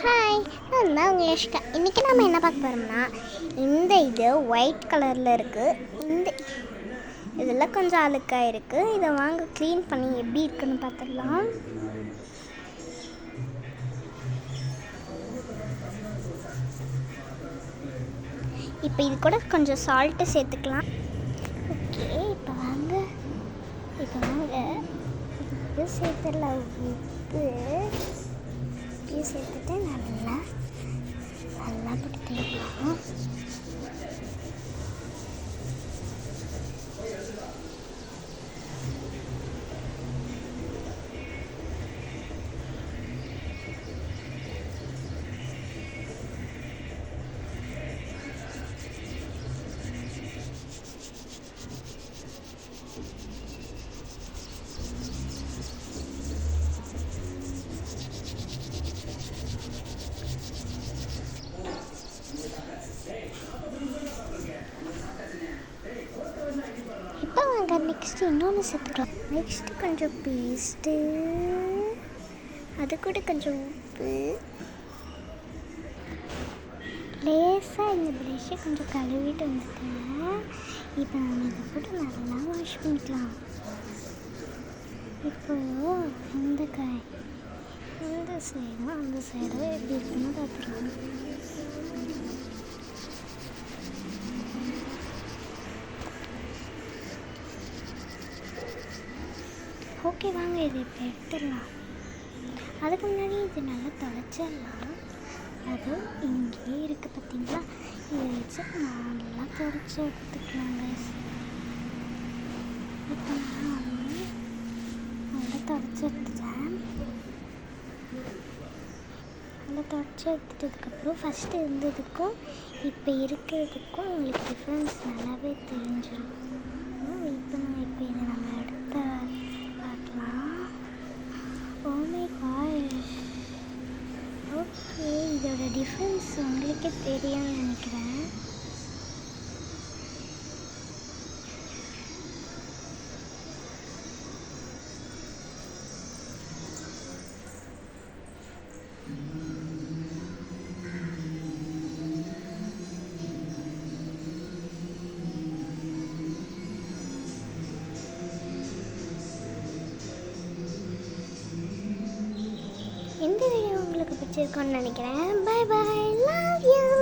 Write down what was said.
Hi, நான் தான் உங்கள் யஷ்கா. இன்றைக்கி நம்ம என்ன பார்க்க போகிறோம்னா, இது ஒயிட் கலரில் இருக்குது. இதில் கொஞ்சம் அழுக்காக இருக்குது. இதை வாங்க க்ளீன் பண்ணி எப்படி இருக்குன்னு பார்த்துடலாம். இப்போ இது கூட கொஞ்சம் சால்ட்டு சேர்த்துக்கலாம். ஓகே, இப்போ வாங்க உப்பு சேர்த்துடலாம். உப்பு சேர்த்துட்டு நல்லா போட்டு தேய்க்கலாம். இப்போ வாங்க நெக்ஸ்ட்டு இன்னொன்று சேர்த்துக்கலாம். நெக்ஸ்ட்டு கொஞ்சம் பேஸ்ட்டு, அது கூட கொஞ்சம் உப்பு, லேசாக இந்த ப்ரெஷ்ஷை கொஞ்சம் கழுவிட்டு வந்துட்டேன். இப்போ நம்ம இதை போட்டு நல்லா வாஷ் பண்ணிக்கலாம். இப்போது இந்த சைடும் அந்த சைடும் எப்படி இருக்குன்னு பார்த்துருவோம். ஓகே, வாங்க இதை இப்போ எடுத்துடலாம். அதுக்கு முன்னாடி இது நல்லா துடைச்சிடலாம். அதுவும் இங்கேயே இருக்குது பார்த்தீங்களா, இதை வச்சு நல்லா துடைச்சி எடுத்துக்கலாம். இப்போ நான் நல்லா துடைச்சி எடுத்துட்டேன். நல்லா துடைச்சி எடுத்துட்டதுக்கப்புறம் ஃபஸ்ட்டு இருந்ததுக்கும் இப்போ இருக்கிறதுக்கும் உங்களுக்கு டிஃப்ரென்ஸ் நல்லாவே தெரிஞ்சிடும். இப்போ இதை நம்ம எடுத்து பார்க்கலாம். ஓ மை காட், ஓகே, இதோட டிஃப்ரென்ஸ் உங்களுக்கே தெரியும்னு நினைக்கிறேன். இந்த வீடியோ உங்களுக்கு பிடிச்சிருக்கும்னு நினைக்கிறேன். Bye bye, love you.